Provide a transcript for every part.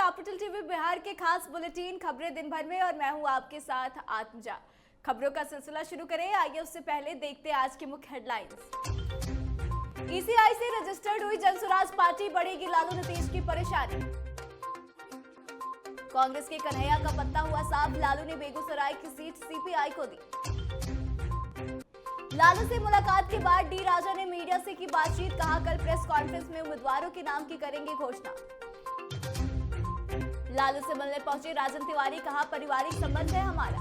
Capital TV Bihar के खास bulletin खबरें दिन भर में और मैं हूं आपके साथ आत्मजा। खबरों का सिलसिला शुरू करें। आइए उससे पहले देखते हैं आज की मुख्य हेडलाइंस। ईसीआई से रजिस्टर्ड हुई जनसुराज पार्टी, बढ़ेगी लालू नीतीश की परेशानी। कांग्रेस के कन्हैया का पत्ता हुआ साफ, लालू ने बेगूसराय की सीट सीपीआई को दी। लालू से मुलाकात के बाद डी राजा ने मीडिया से की बातचीत, कहा कल प्रेस कॉन्फ्रेंस में उम्मीदवारों के नाम की करेंगे घोषणा। लालू से मिलने पहुंचे राजन तिवारी, कहा पारिवारिक संबंध है हमारा।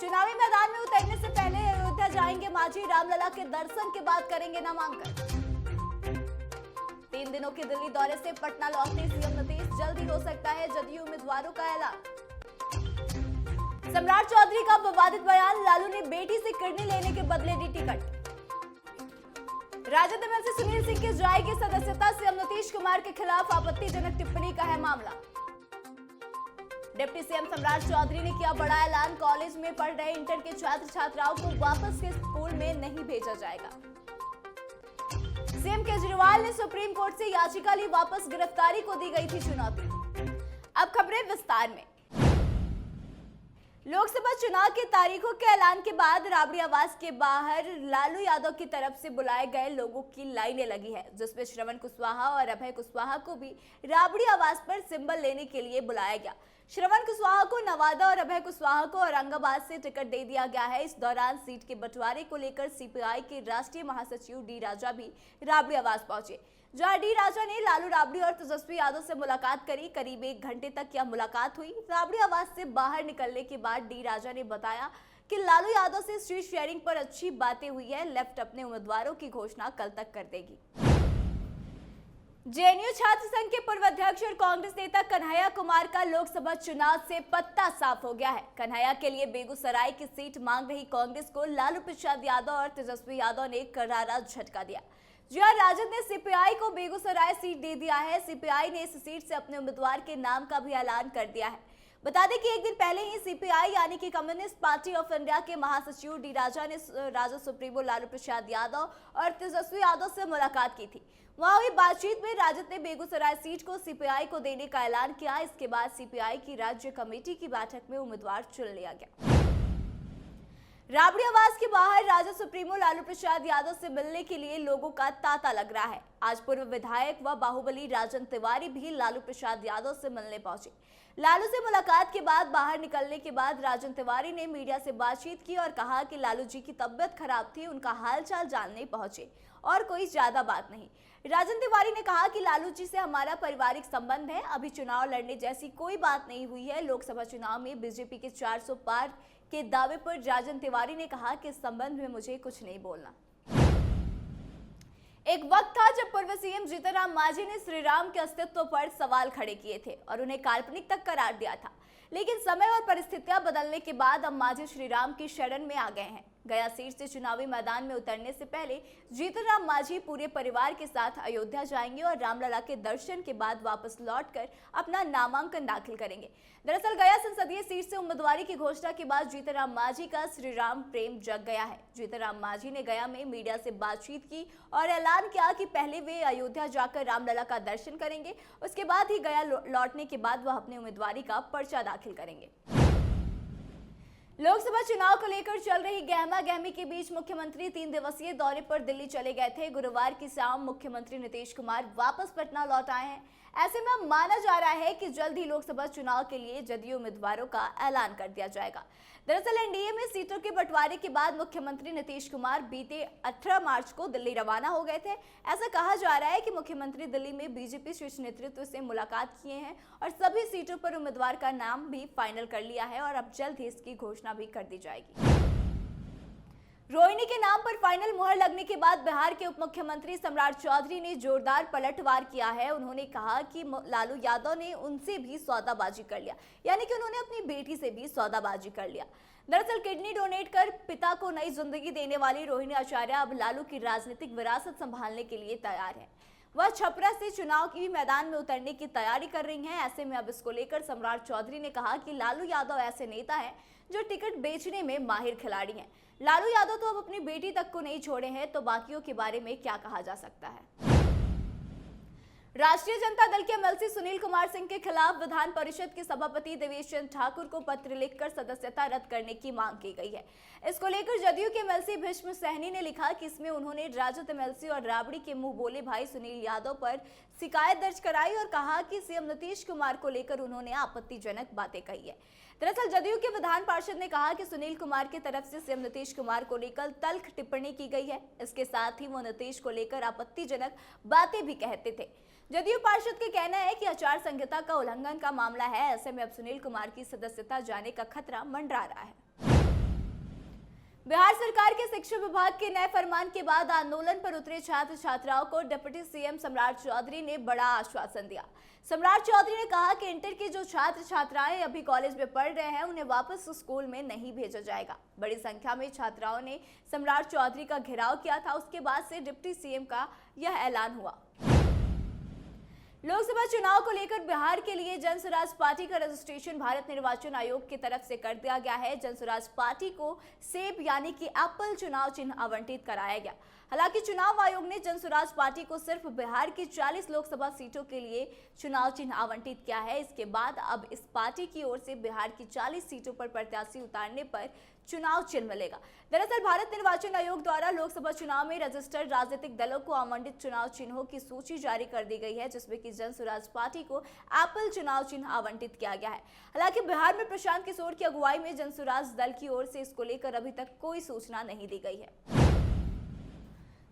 चुनावी मैदान में उतरने से पहले अयोध्या जाएंगे मांझी, रामलला के दर्शन के बाद करेंगे नामांकन। 3 दिनों के दिल्ली दौरे से पटना लौटने सीएम नीतीश, जल्दी हो सकता है जदयू उम्मीदवारों का ऐलान। सम्राट चौधरी का विवादित बयान, लालू ने बेटी से किडनी लेने के बदले दी टिकट। राजद एमएलसी सुनील सिंह की जाएगी सदस्यता, सीएम नीतीश कुमार के खिलाफ आपत्तिजनक टिप्पणी का है मामला। डिप्टी सीएम सम्राट चौधरी ने किया बड़ा ऐलान, कॉलेज में पढ़ रहे इंटर के छात्र छात्राओं को वापस के स्कूल में नहीं भेजा जाएगा। सीएम केजरीवाल ने सुप्रीम कोर्ट से याचिका ली, वापस गिरफ्तारी को दी गई थी चुनौती। अब खबरें विस्तार में। लोकसभा चुनाव की तारीखों के ऐलान के बाद राबड़ी आवास के बाहर लालू यादव की तरफ से बुलाए गए लोगों की लाइनें लगी है, जिसमें श्रवण कुशवाहा और अभय कुशवाहा को भी राबड़ी आवास पर सिंबल लेने के लिए बुलाया गया। श्रवण कुशवाहा को नवादा और अभय कुशवाहा को औरंगाबाद से टिकट दे दिया गया है। इस दौरान सीट के बंटवारे को लेकर सीपीआई के राष्ट्रीय महासचिव डी राजा भी राबड़ी आवास पहुंचे, जहां डी राजा ने लालू राबड़ी और तेजस्वी यादव से मुलाकात करी। करीब 1 घंटे तक यह मुलाकात हुई। राबड़ी आवास से बाहर निकलने के बाद डी राजा ने बताया कि लालू यादव से सीट शेयरिंग पर अच्छी बातें हुई है। लेफ्ट अपने उम्मीदवारों की घोषणा कल तक कर देगी। जेएनयू छात्र संघ के पूर्व अध्यक्ष और कांग्रेस नेता कन्हैया कुमार का लोकसभा चुनाव से पत्ता साफ हो गया है। कन्हैया के लिए बेगूसराय की सीट मांग रही कांग्रेस को लालू प्रसाद यादव और तेजस्वी यादव ने करारा झटका दिया। जहां राजद ने सीपीआई को बेगूसराय सीट दे दिया है। सीपीआई ने इस सीट से अपने उम्मीदवार के नाम का भी ऐलान कर दिया है। बता दें कि एक दिन पहले ही सीपीआई यानी कि कम्युनिस्ट पार्टी ऑफ इंडिया के महासचिव डी राजा ने राजद सुप्रीमो लालू प्रसाद यादव और तेजस्वी यादव से मुलाकात की थी। वहां हुई बातचीत में राजद ने बेगूसराय सीट को सीपीआई को देने का ऐलान किया। इसके बाद सीपीआई की राज्य कमेटी की बैठक में उम्मीदवार चुन लिया गया। राबड़ी आवास के बाहर राजद सुप्रीमो लालू प्रसाद यादव से मिलने के लिए लोगों का तांता लग रहा है। आज पूर्व विधायक व बाहुबली राजन तिवारी भी लालू प्रसाद यादव से मिलने पहुंचे। लालू से मुलाकात के बाद बाहर निकलने के बाद राजन तिवारी ने मीडिया से बातचीत की और कहा कि लालू जी की तबीयत खराब थी, उनका हालचाल जानने पहुंचे और कोई ज्यादा बात नहीं। राजन तिवारी ने कहा कि लालू जी से हमारा पारिवारिक संबंध है, अभी चुनाव लड़ने जैसी कोई बात नहीं हुई है। लोकसभा चुनाव में बीजेपी के 400 पार के दावे पर राजन तिवारी ने कहा कि इस संबंध में मुझे कुछ नहीं बोलना। एक वक्त था जब पूर्व सीएम जीतन राम मांझी ने श्री राम के अस्तित्व पर सवाल खड़े किए थे और उन्हें काल्पनिक तक करार दिया था, लेकिन समय और परिस्थितियां बदलने के बाद अब मांझी श्री राम की शरण में आ गए हैं। गया सीट से चुनावी मैदान में उतरने से पहले जीतन राम मांझी पूरे परिवार के साथ अयोध्या जाएंगे और रामलला के दर्शन के बाद वापस लौटकर अपना नामांकन दाखिल करेंगे। दरअसल गया संसदीय सीट से उम्मीदवारी की घोषणा के बाद जीतन राम मांझी का श्री राम प्रेम जग गया है। जीतन राम मांझी ने गया में मीडिया से बातचीत की और ऐलान किया कि पहले वे अयोध्या जाकर रामलला का दर्शन करेंगे, उसके बाद ही गया लौटने के बाद वह अपनी उम्मीदवारी का पर्चा दाखिल करेंगे। लोकसभा चुनाव को लेकर चल रही गहमा गहमी के बीच मुख्यमंत्री 3 दिवसीय दौरे पर दिल्ली चले गए थे। गुरुवार की शाम मुख्यमंत्री नीतीश कुमार वापस पटना लौट आए हैं। ऐसे में माना जा रहा है कि जल्द ही लोकसभा चुनाव के लिए जदयू उम्मीदवारों का ऐलान कर दिया जाएगा। दरअसल एनडीए में सीटों के बंटवारे के बाद मुख्यमंत्री नीतीश कुमार बीते 18 मार्च को दिल्ली रवाना हो गए थे। ऐसा कहा जा रहा है कि मुख्यमंत्री दिल्ली में बीजेपी शीर्ष नेतृत्व से मुलाकात किए हैं और सभी सीटों पर उम्मीदवार का नाम भी फाइनल कर लिया है और अब जल्द ही इसकी घोषणा भी कर दी जाएगी। रोहिणी के नाम पर फाइनल मुहर लगने के बाद बिहार के उप मुख्यमंत्री सम्राट चौधरी ने जोरदार पलटवार किया है। उन्होंने कहा कि लालू यादव ने उनसे भी सौदाबाजी कर लिया, यानी कि उन्होंने अपनी बेटी से भी सौदाबाजी कर लिया। दरअसल किडनी डोनेट कर पिता को नई जिंदगी देने वाली रोहिणी आचार्य अब लालू की राजनीतिक विरासत संभालने के लिए तैयार है। वह छपरा से चुनाव की मैदान में उतरने की तैयारी कर रही हैं। ऐसे में अब इसको लेकर सम्राट चौधरी ने कहा कि लालू यादव ऐसे नेता हैं जो टिकट बेचने में माहिर खिलाड़ी हैं। लालू यादव तो अब अपनी बेटी तक को नहीं छोड़े हैं, तो बाकियों के बारे में क्या कहा जा सकता है। राष्ट्रीय जनता दल के एमएलसी सुनील कुमार सिंह के खिलाफ विधान परिषद के सभापति देवेश चंद्र ठाकुर को पत्र लिखकर सदस्यता रद्द करने की मांग की गई है। इसको लेकर जदयू के एमएलसी भीष्म सहनी ने लिखा कि इसमें उन्होंने राजद एमएलसी और राबड़ी के मुंह बोले भाई सुनील यादव पर शिकायत दर्ज कराई और कहा कि सीएम नीतीश कुमार को लेकर उन्होंने आपत्तिजनक बातें कही है। दरअसल जदयू के विधान पार्षद ने कहा कि सुनील कुमार की तरफ से सीएम नीतीश कुमार को लेकर तल्ख टिप्पणी की गई है। इसके साथ ही वो नीतीश को लेकर आपत्तिजनक बातें भी कहते थे। जदयू पार्षद का कहना है कि आचार संहिता का उल्लंघन का मामला है, ऐसे में अब सुनील कुमार की सदस्यता जाने का खतरा मंडरा रहा है। बिहार सरकार के शिक्षा विभाग के नए फरमान के बाद आंदोलन पर उतरे छात्र छात्राओं को डिप्टी सीएम सम्राट चौधरी ने बड़ा आश्वासन दिया। सम्राट चौधरी ने कहा कि इंटर के जो छात्र छात्राएं अभी कॉलेज में पढ़ रहे हैं उन्हें वापस स्कूल में नहीं भेजा जाएगा। बड़ी संख्या में छात्राओं ने सम्राट चौधरी का घेराव किया था। उसके बाद से डिप्टी सीएम का यह ऐलान हुआ। लोकसभा चुनाव को लेकर बिहार के लिए जन स्वराज पार्टी का रजिस्ट्रेशन भारत निर्वाचन आयोग की तरफ से कर दिया गया है। जन स्वराज पार्टी को सेब यानी कि एप्पल चुनाव चिन्ह आवंटित कराया गया। हालांकि चुनाव आयोग ने जन स्वराज पार्टी को सिर्फ बिहार की 40 लोकसभा सीटों के लिए चुनाव चिन्ह आवंटित किया है। इसके बाद अब इस पार्टी की ओर से बिहार की 40 सीटों पर प्रत्याशी उतारने पर चुनाव चिन्ह मिलेगा। दरअसल भारत निर्वाचन आयोग द्वारा लोकसभा चुनाव में रजिस्टर्ड राजनीतिक दलों को आवंटित चुनाव चिन्हों की सूची जारी कर दी गई है, जिसमें कि जन स्वराज पार्टी को एप्पल चुनाव चिन्ह आवंटित किया गया है। हालांकि बिहार में प्रशांत किशोर की अगुवाई में जन स्वराज दल की ओर से इसको लेकर अभी तक कोई सूचना नहीं दी गई है।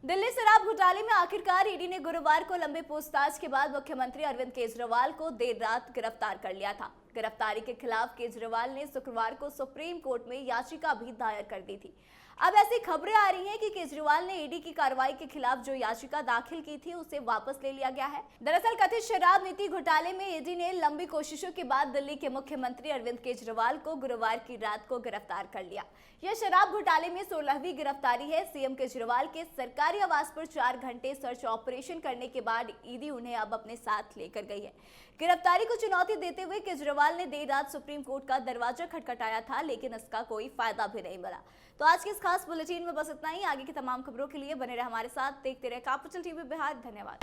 दिल्ली शराब घोटाले में आखिरकार ईडी ने गुरुवार को लंबे पूछताछ के बाद मुख्यमंत्री अरविंद केजरीवाल को देर रात गिरफ्तार कर लिया था। गिरफ्तारी के खिलाफ केजरीवाल ने शुक्रवार को सुप्रीम कोर्ट में याचिका भी दायर कर दी थी। अब ऐसी खबरें आ रही हैं कि केजरीवाल ने ईडी की कार्रवाई के खिलाफ जो याचिका दाखिल की थी उसे वापस ले लिया गया है। दरअसल कथित शराब नीति घोटाले में ईडी ने लंबी कोशिशों के बाद दिल्ली के मुख्यमंत्री अरविंद केजरीवाल को गुरुवार की रात को गिरफ्तार कर लिया। यह शराब घोटाले में 16वीं गिरफ्तारी है। सीएम केजरीवाल के सरकारी आवास पर 4 घंटे सर्च ऑपरेशन करने के बाद ईडी उन्हें अब अपने साथ लेकर गई है। गिरफ्तारी को चुनौती देते हुए केजरीवाल ने देर रात सुप्रीम कोर्ट का दरवाजा खटखटाया था, लेकिन इसका कोई फायदा भी नहीं मिला। तो आज के इस खास बुलेटिन में बस इतना ही। आगे की तमाम खबरों के लिए बने रहे हमारे साथ, देखते रहे कैपिटल टीवी बिहार। धन्यवाद।